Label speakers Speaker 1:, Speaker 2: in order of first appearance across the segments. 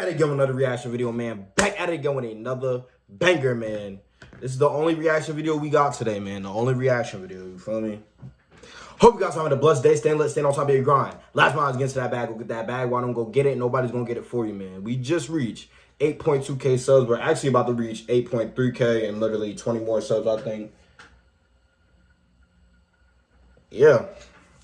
Speaker 1: it again with another reaction video, man. Back at it again with another banger, man. This is the only reaction video we got today, man. The only reaction video, you feel me? Hope you guys having a blessed day. Stay on top of your grind. Last mile is getting to that bag. Go get that bag. Why don't go get it? Nobody's going to get it for you, man. We just reached 8.2K subs. We're actually about to reach 8.3K and literally 20 more subs, I think. Yeah.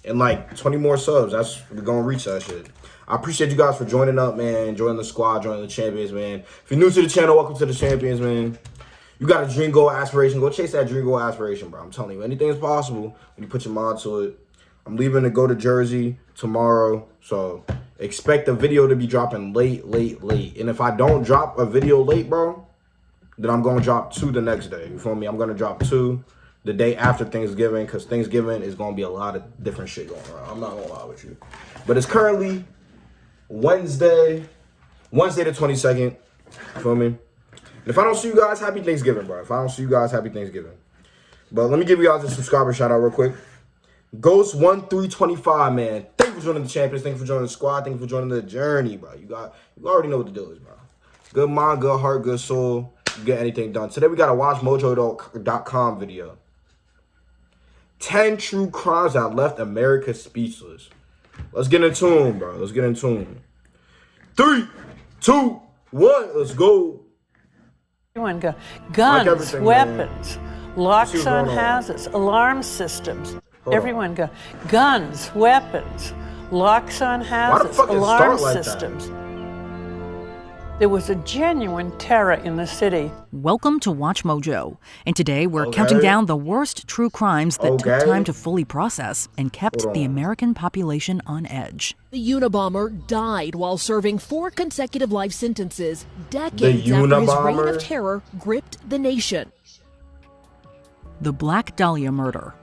Speaker 1: And like 20 more subs. We're going to reach that shit. I appreciate you guys for joining up, man. Joining the squad, joining the champions, man. If you're new to the channel, welcome to the champions, man. You got a dream, goal, aspiration. Go chase that dream, goal, aspiration, bro. I'm telling you, anything is possible when you put your mind to it. I'm leaving to go to Jersey tomorrow, so expect the video to be dropping late. And if I don't drop a video late, bro, then I'm going to drop 2 the next day. You feel me? I'm going to drop 2 the day after Thanksgiving, because Thanksgiving is going to be a lot of different shit going around. I'm not going to lie with you. But it's currently Wednesday the 22nd. You feel me? And if I don't see you guys, happy Thanksgiving, bro. If I don't see you guys, happy Thanksgiving. But let me give you guys a subscriber shout out real quick. Ghost1325, man. Thank you for joining the champions. Thank you for joining the squad. Thank you for joining the journey, bro. You already know what the deal is, bro. Good mind, good heart, good soul. You get anything done. Today we got a WatchMojo.com video. 10 true crimes that left America speechless. Let's get into them, bro. Let's get into them. 3, 2, 1. Let's go.
Speaker 2: Everyone go. Guns,
Speaker 1: like
Speaker 2: weapons, locks on houses, alarm systems. Everyone go. Guns, weapons, locks on houses, alarm systems. There was a genuine terror in the city.
Speaker 3: Welcome to Watch Mojo, and today we're counting down the worst true crimes that took time to fully process and kept the American population on edge.
Speaker 4: The Unabomber died while serving 4 consecutive life sentences, decades after his reign of terror gripped the nation.
Speaker 3: The Black Dahlia murder.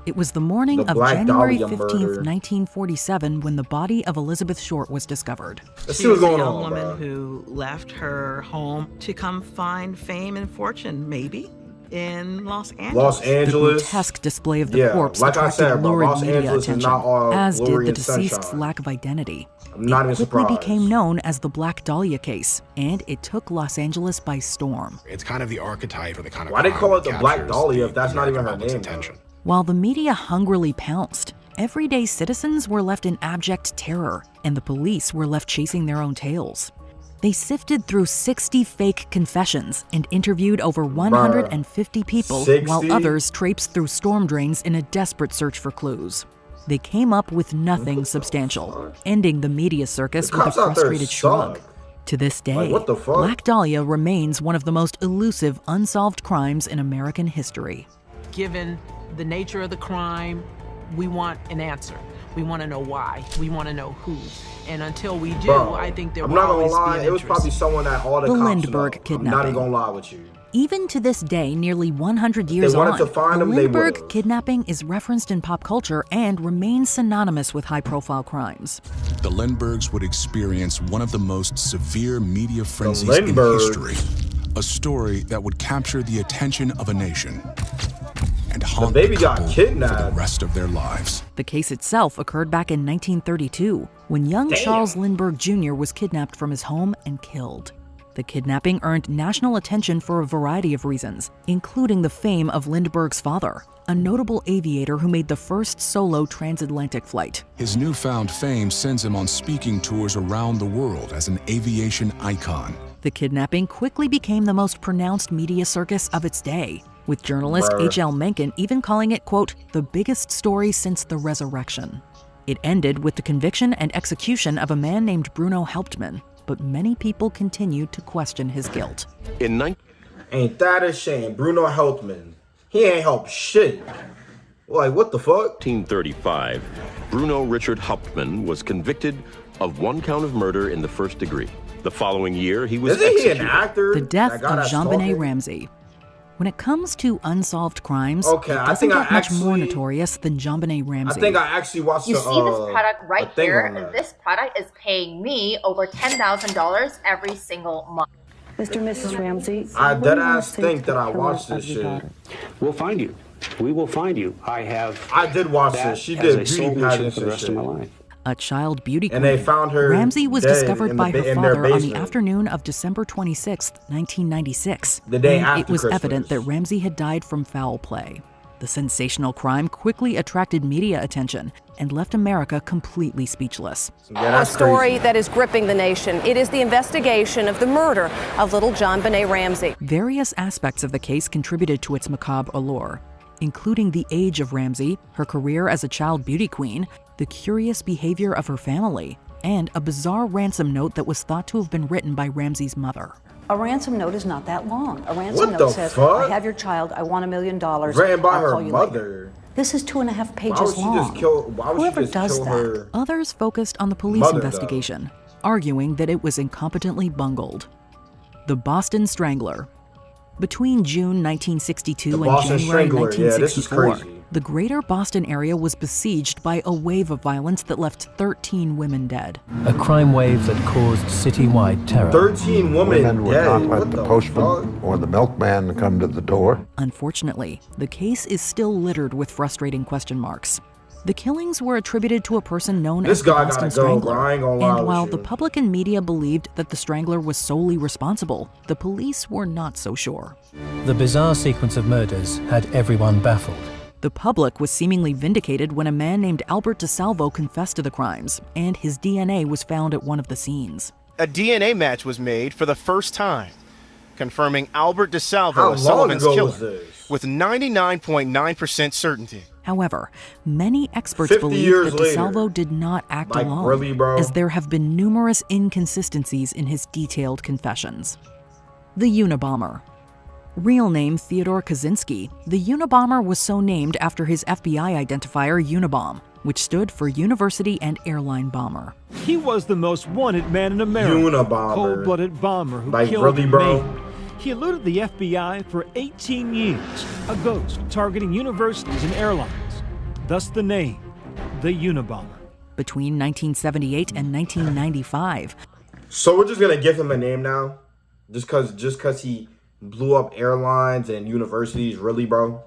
Speaker 3: It was the morning of January 15th, 1947, when the body of Elizabeth Short was discovered.
Speaker 5: She was a young woman who left her home to come find fame and fortune, maybe, in Los Angeles.
Speaker 3: The grotesque display of the corpse attracted lurid media attention, as did the deceased's lack of identity. It quickly became known as the Black Dahlia case, and it took Los Angeles by storm.
Speaker 6: It's kind of the archetype for the kind of
Speaker 1: why they call it the Black Dahlia if that's not even her name?
Speaker 3: While the media hungrily pounced, everyday citizens were left in abject terror, and the police were left chasing their own tails. They sifted through 60 fake confessions and interviewed over 150 people, while others traipsed through storm drains in a desperate search for clues. They came up with nothing substantial, ending the media circus with a frustrated shrug. To this day, Black Dahlia remains one of the most elusive unsolved crimes in American history.
Speaker 7: Given the nature of the crime, we want an answer. We want to know why. We want to know who. And until we do, I think there will always be an interest.
Speaker 1: It was probably someone that all the
Speaker 3: cops
Speaker 1: Lindbergh
Speaker 3: kidnapping.
Speaker 1: I'm not even gonna lie with you.
Speaker 3: Even to this day, nearly 100 years on, the Lindbergh kidnapping is referenced in pop culture and remains synonymous with high-profile crimes.
Speaker 6: The Lindberghs would experience one of the most severe media frenzies in history. A story that would capture the attention of a nation and haunt the couple for the rest of their lives.
Speaker 3: The case itself occurred back in 1932, when young Charles Lindbergh Jr. was kidnapped from his home and killed. The kidnapping earned national attention for a variety of reasons, including the fame of Lindbergh's father, a notable aviator who made the first solo transatlantic flight.
Speaker 6: His newfound fame sends him on speaking tours around the world as an aviation icon.
Speaker 3: The kidnapping quickly became the most pronounced media circus of its day, with journalist H.L. Mencken even calling it, quote, the biggest story since the resurrection. It ended with the conviction and execution of a man named Bruno Hauptmann, but many people continued to question his guilt.
Speaker 1: Ain't that a shame? Bruno Hauptmann. He ain't helped shit. Like, what the fuck?
Speaker 8: 1935, Bruno Richard Hauptmann was convicted of 1 count of murder in the 1st degree. The following year, he was executed.
Speaker 1: Isn't he an actor?
Speaker 3: The death of JonBenet Ramsey. When it comes to unsolved crimes, it doesn't get much more notorious than JonBenet Ramsey.
Speaker 1: I think I actually watched
Speaker 9: You see this product right here? This product is paying me over $10,000 every single month.
Speaker 10: Mr. and Mrs. Ramsey,
Speaker 1: I deadass think that I watched this shit.
Speaker 11: We'll find you. We will find you. I did
Speaker 1: watch this. She did beauty pageants
Speaker 11: for the rest of my life.
Speaker 3: a child beauty queen.
Speaker 1: And they found her
Speaker 3: Ramsey was discovered by her father on the
Speaker 1: basement.
Speaker 3: afternoon of December 26, 1996.
Speaker 1: The day after
Speaker 3: it was
Speaker 1: Christmas.
Speaker 3: evident that Ramsey had died from foul play. The sensational crime quickly attracted media attention and left America completely speechless.
Speaker 1: Yeah,
Speaker 11: a story
Speaker 1: crazy.
Speaker 11: that is gripping the nation. It is the investigation of the murder of little JonBenet Ramsey.
Speaker 3: Various aspects of the case contributed to its macabre allure, including the age of Ramsey, her career as a child beauty queen, the curious behavior of her family, and a bizarre ransom note that was thought to have been written by Ramsey's mother.
Speaker 10: A ransom note is not that long. A ransom
Speaker 1: What
Speaker 10: note
Speaker 1: the
Speaker 10: says,
Speaker 1: fuck?
Speaker 10: I have your child, I want $1 million.
Speaker 1: Ran by
Speaker 10: I'll
Speaker 1: her
Speaker 10: call you
Speaker 1: mother.
Speaker 10: later. This is 2.5 pages
Speaker 1: Why would she
Speaker 10: long.
Speaker 1: just kill? Why would
Speaker 10: Whoever
Speaker 1: she just
Speaker 10: does
Speaker 1: kill
Speaker 10: that.
Speaker 1: her?
Speaker 3: Others focused on the police
Speaker 1: Mother,
Speaker 3: investigation, arguing that it was incompetently bungled. The Boston Strangler. Between June 1962 and
Speaker 1: Boston
Speaker 3: January
Speaker 1: Strangler. Yeah, this is
Speaker 3: 1964,
Speaker 1: crazy.
Speaker 3: the greater Boston area was besieged by a wave of violence that left 13 women dead.
Speaker 12: A crime wave that caused citywide terror.
Speaker 1: 13 women
Speaker 13: would
Speaker 1: dead.
Speaker 13: not
Speaker 1: What
Speaker 13: let the
Speaker 1: the
Speaker 13: postman
Speaker 1: fuck?
Speaker 13: or the milkman come to the door.
Speaker 3: Unfortunately, the case is still littered with frustrating question marks. The killings were attributed to a person known
Speaker 1: This
Speaker 3: as the
Speaker 1: guy
Speaker 3: Boston
Speaker 1: gotta go,
Speaker 3: Strangler.
Speaker 1: bro. I ain't gonna lie
Speaker 3: And
Speaker 1: with
Speaker 3: while
Speaker 1: you.
Speaker 3: the public and media believed that the Strangler was solely responsible, the police were not so sure.
Speaker 12: The bizarre sequence of murders had everyone baffled.
Speaker 3: The public was seemingly vindicated when a man named Albert DeSalvo confessed to the crimes, and his DNA was found at one of the scenes.
Speaker 14: A DNA match was made for the first time, confirming Albert DeSalvo
Speaker 1: How
Speaker 14: as
Speaker 1: long
Speaker 14: Sullivan's
Speaker 1: ago
Speaker 14: killer
Speaker 1: was this?
Speaker 14: with 99.9% certainty.
Speaker 3: However, many experts
Speaker 1: 50
Speaker 3: believe
Speaker 1: years
Speaker 3: that
Speaker 1: later.
Speaker 3: DeSalvo did not act
Speaker 1: Like,
Speaker 3: alone,
Speaker 1: really, bro?
Speaker 3: as there have been numerous inconsistencies in his detailed confessions. The Unabomber. Real name Theodore Kaczynski, the Unabomber was so named after his FBI identifier Unabomb, which stood for University and Airline Bomber.
Speaker 15: He was the most wanted man in America.
Speaker 1: Unabomber.
Speaker 15: Cold-blooded bomber who
Speaker 1: Like,
Speaker 15: killed
Speaker 1: really, bro?
Speaker 15: many. He eluded the FBI for 18 years, a ghost targeting universities and airlines. Thus the name, the Unabomber.
Speaker 3: Between 1978 and 1995,
Speaker 1: So we're just gonna give him a name now, just cause he blew up airlines and universities, really, bro?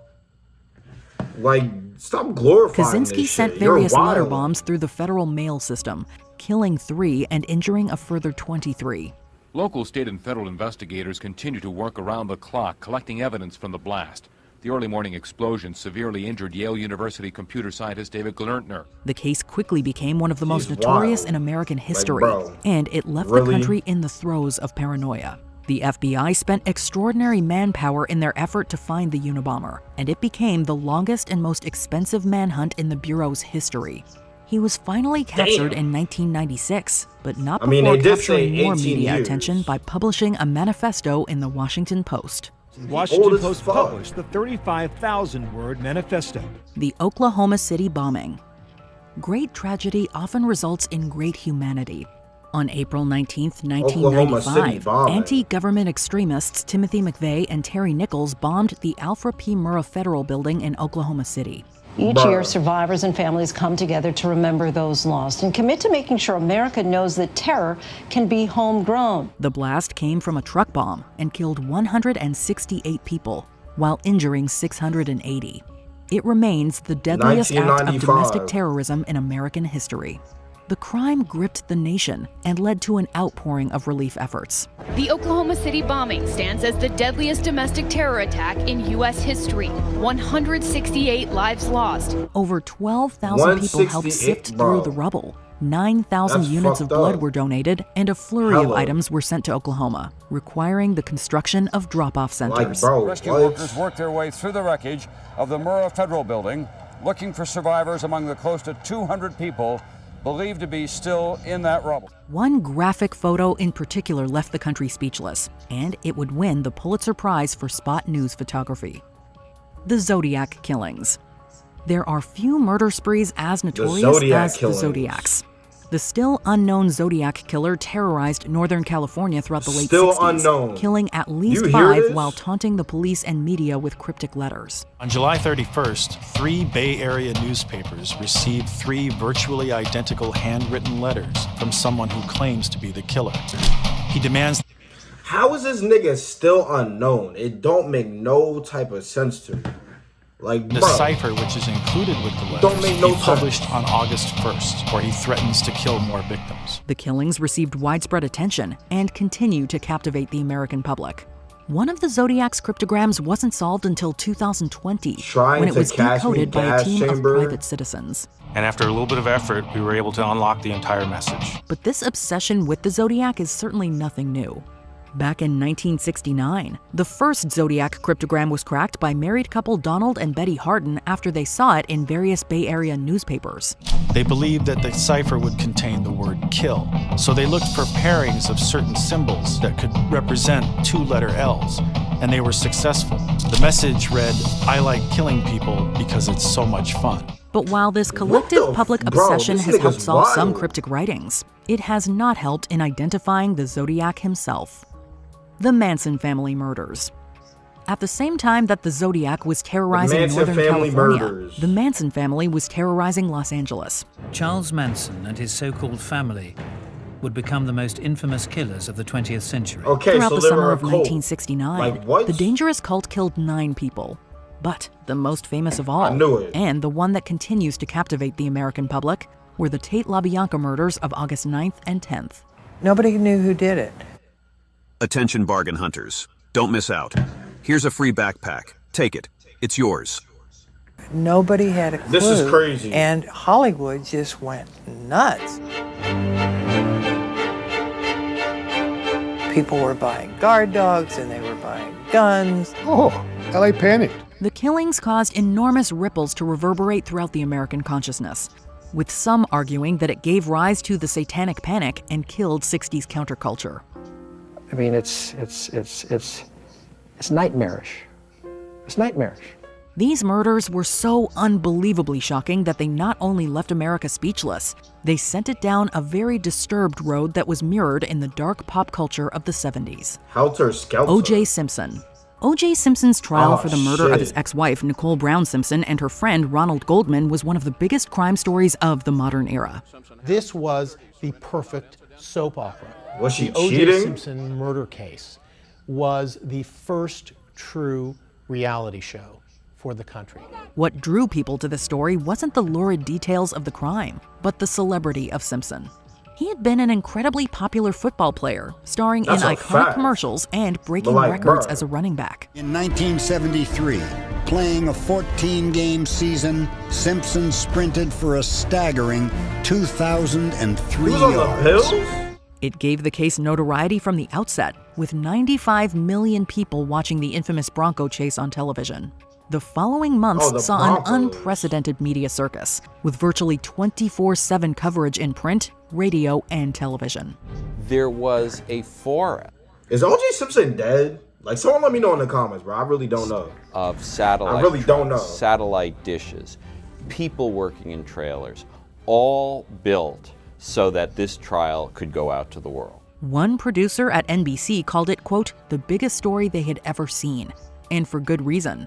Speaker 1: Like, stop glorifying
Speaker 3: Kaczynski
Speaker 1: this
Speaker 3: sent
Speaker 1: shit. You're
Speaker 3: various letter
Speaker 1: wild.
Speaker 3: bombs through the federal mail system, killing 3 and injuring a further 23.
Speaker 16: Local, state, and federal investigators continue to work around the clock, collecting evidence from the blast. The early morning explosion severely injured Yale University computer scientist David Glerntner.
Speaker 3: The case quickly became one of the most
Speaker 1: He's
Speaker 3: notorious
Speaker 1: wild.
Speaker 3: in American history,
Speaker 1: bro,
Speaker 3: and it left the
Speaker 1: really?
Speaker 3: country in the throes of paranoia. The FBI spent extraordinary manpower in their effort to find the Unabomber, and it became the longest and most expensive manhunt in the Bureau's history. He was finally captured in 1996, but not before
Speaker 1: they did
Speaker 3: capturing
Speaker 1: say
Speaker 3: more
Speaker 1: 18
Speaker 3: media
Speaker 1: years.
Speaker 3: attention by publishing a manifesto in the Washington Post.
Speaker 15: Washington
Speaker 1: old as
Speaker 15: Post
Speaker 1: fuck.
Speaker 15: published the 35,000-word manifesto.
Speaker 3: The Oklahoma City bombing. Great tragedy often results in great humanity. On April 19,
Speaker 1: Oklahoma City
Speaker 3: 1995,
Speaker 1: bombing.
Speaker 3: anti-government extremists Timothy McVeigh and Terry Nichols bombed the Alfred P. Murrah Federal Building in Oklahoma City.
Speaker 10: Each year, survivors and families come together to remember those lost and commit to making sure America knows that terror can be homegrown.
Speaker 3: The blast came from a truck bomb and killed 168 people, while injuring 680. It remains the deadliest act of
Speaker 1: 1995.
Speaker 3: domestic terrorism in American history. The crime gripped the nation and led to an outpouring of relief efforts.
Speaker 17: The Oklahoma City bombing stands as the deadliest domestic terror attack in U.S. history. 168 lives lost.
Speaker 3: Over 12,000 people helped
Speaker 1: 168,
Speaker 3: sift
Speaker 1: bro.
Speaker 3: through the rubble. 9,000
Speaker 1: That's
Speaker 3: units of
Speaker 1: fucked
Speaker 3: blood
Speaker 1: up.
Speaker 3: were donated, and a flurry of
Speaker 1: Hella.
Speaker 3: items were sent to Oklahoma, requiring the construction of drop-off centers.
Speaker 18: Rescue workers worked their way through the wreckage of the Murrah Federal Building, looking for survivors among the close to 200 people believed to be still in that rubble.
Speaker 3: One graphic photo in particular left the country speechless, and it would win the Pulitzer Prize for spot news photography. The Zodiac killings. There are few murder sprees as notorious
Speaker 1: Zodiac
Speaker 3: as
Speaker 1: killings.
Speaker 3: the Zodiacs. The still unknown Zodiac killer terrorized Northern California throughout the late
Speaker 1: Still
Speaker 3: 60s,
Speaker 1: unknown.
Speaker 3: killing at least
Speaker 1: You hear
Speaker 3: 5
Speaker 1: this?
Speaker 3: while taunting the police and media with cryptic letters.
Speaker 19: On July 31st, 3 Bay Area newspapers received 3 virtually identical handwritten letters from someone who claims to be the killer. He demands...
Speaker 1: How is this nigga still unknown? It don't make no type of sense to me. Like,
Speaker 19: the cipher, which is included with the letters, he published on August 1st, where he threatens to kill more victims.
Speaker 3: The killings received widespread attention and continue to captivate the American public. One of the Zodiac's cryptograms wasn't solved until 2020, when it was decoded by a team of private citizens.
Speaker 19: And after a little bit of effort, we were able to unlock the entire message.
Speaker 3: But this obsession with the Zodiac is certainly nothing new. Back in 1969, the first Zodiac cryptogram was cracked by married couple Donald and Betty Hardin after they saw it in various Bay Area newspapers.
Speaker 19: They believed that the cipher would contain the word kill, so they looked for pairings of certain symbols that could represent two-letter L's, and they were successful. The message read, "I like killing people because it's so much fun."
Speaker 3: But while this collective public obsession has helped solve some cryptic writings, it has not helped in identifying the Zodiac himself. The Manson family murders. At the same time that the Zodiac was terrorizing Northern California, the Manson family was terrorizing Los Angeles.
Speaker 12: Charles Manson and his so-called family would become the most infamous killers of the 20th century.
Speaker 3: Throughout the summer of 1969, the dangerous cult killed 9 people. But the most famous of all, and the one that continues to captivate the American public, were the Tate LaBianca murders of August 9th and 10th.
Speaker 20: Nobody knew who did it.
Speaker 21: Attention bargain hunters. Don't miss out. Here's a free backpack. Take it. It's yours.
Speaker 20: Nobody had a clue.
Speaker 1: This is crazy.
Speaker 20: And Hollywood just went nuts. People were buying guard dogs and they were buying guns.
Speaker 13: Oh, LA panicked.
Speaker 3: The killings caused enormous ripples to reverberate throughout the American consciousness, with some arguing that it gave rise to the Satanic Panic and killed 60s counterculture.
Speaker 22: I mean, it's nightmarish. It's nightmarish.
Speaker 3: These murders were so unbelievably shocking that they not only left America speechless, they sent it down a very disturbed road that was mirrored in the dark pop culture of the 70s.
Speaker 1: Helter Skelter.
Speaker 3: O.J. Simpson. O.J. Simpson's trial for the murder of his ex-wife, Nicole Brown Simpson, and her friend Ronald Goldman was one of the biggest crime stories of the modern era.
Speaker 23: This was the perfect soap opera.
Speaker 1: Was she
Speaker 23: cheating?
Speaker 1: The O.J.
Speaker 23: Simpson murder case was the first true reality show for the country.
Speaker 3: What drew people to the story wasn't the lurid details of the crime, but the celebrity of Simpson. He had been an incredibly popular football player, starring in iconic commercials and breaking records as a running back.
Speaker 24: In 1973, playing a 14-game season, Simpson sprinted for a staggering 2,003 yards.
Speaker 3: It gave the case notoriety from the outset, with 95 million people watching the infamous Bronco chase on television. The following months saw an unprecedented media circus, with virtually 24/7 coverage in print, radio, and television.
Speaker 25: There was a forum.
Speaker 1: Is O.J. Simpson dead? Like, someone let me know in the comments, bro. I really don't know.
Speaker 25: Of satellite.
Speaker 1: I really don't know.
Speaker 25: Satellite dishes, people working in trailers, all built so that this trial could go out to the world.
Speaker 3: One producer at NBC called it, quote, the biggest story they had ever seen. And for good reason.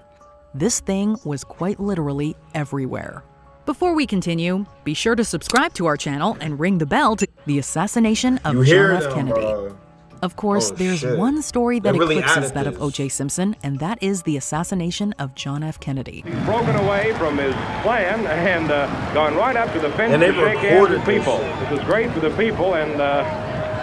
Speaker 3: This thing was quite literally everywhere. Before we continue, be sure to subscribe to our channel and ring the bell to the assassination of John F. Kennedy. Of course, there's one story that eclipses that of O.J. Simpson, and that is the assassination of John F. Kennedy.
Speaker 26: He's broken away from his plan and gone right up to the fence to shake hands with people. This is great for the people and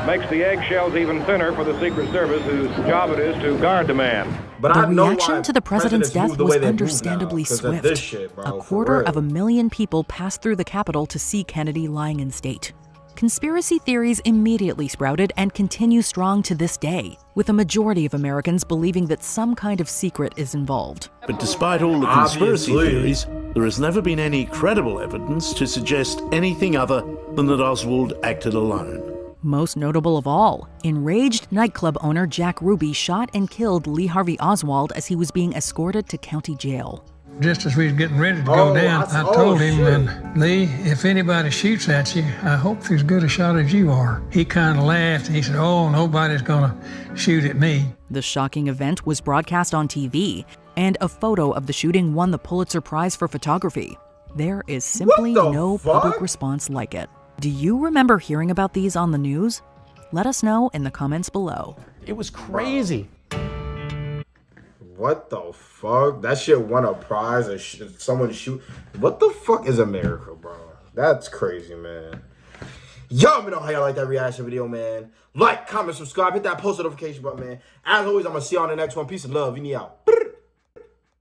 Speaker 26: makes the eggshells even thinner for the Secret Service, whose job it is to guard the man.
Speaker 3: But the reaction to the president's death was understandably swift. A quarter of a million people passed through the Capitol to see Kennedy lying in state. Conspiracy theories immediately sprouted and continue strong to this day, with a majority of Americans believing that some kind of secret is involved.
Speaker 27: But despite all the conspiracy theories, there has never been any credible evidence to suggest anything other than that Oswald acted alone.
Speaker 3: Most notable of all, enraged nightclub owner Jack Ruby shot and killed Lee Harvey Oswald as he was being escorted to county jail.
Speaker 28: Just as we was getting ready to go down, I told him, and Lee, if anybody shoots at you, I hope they're as good a shot as you are. He kind of laughed and he said, oh, nobody's gonna shoot at me.
Speaker 3: The shocking event was broadcast on TV, and a photo of the shooting won the Pulitzer Prize for photography. There is simply no public response like it. Do you remember hearing about these on the news? Let us know in the comments below.
Speaker 23: It was crazy.
Speaker 1: What the fuck? That shit won a prize or someone shoot. What the fuck is America, bro? That's crazy, man. Y'all let me know how y'all like that reaction video, man. Like, comment, subscribe, hit that post notification button, man. As always, I'm going to see you on the next one. Peace and love. Vini out.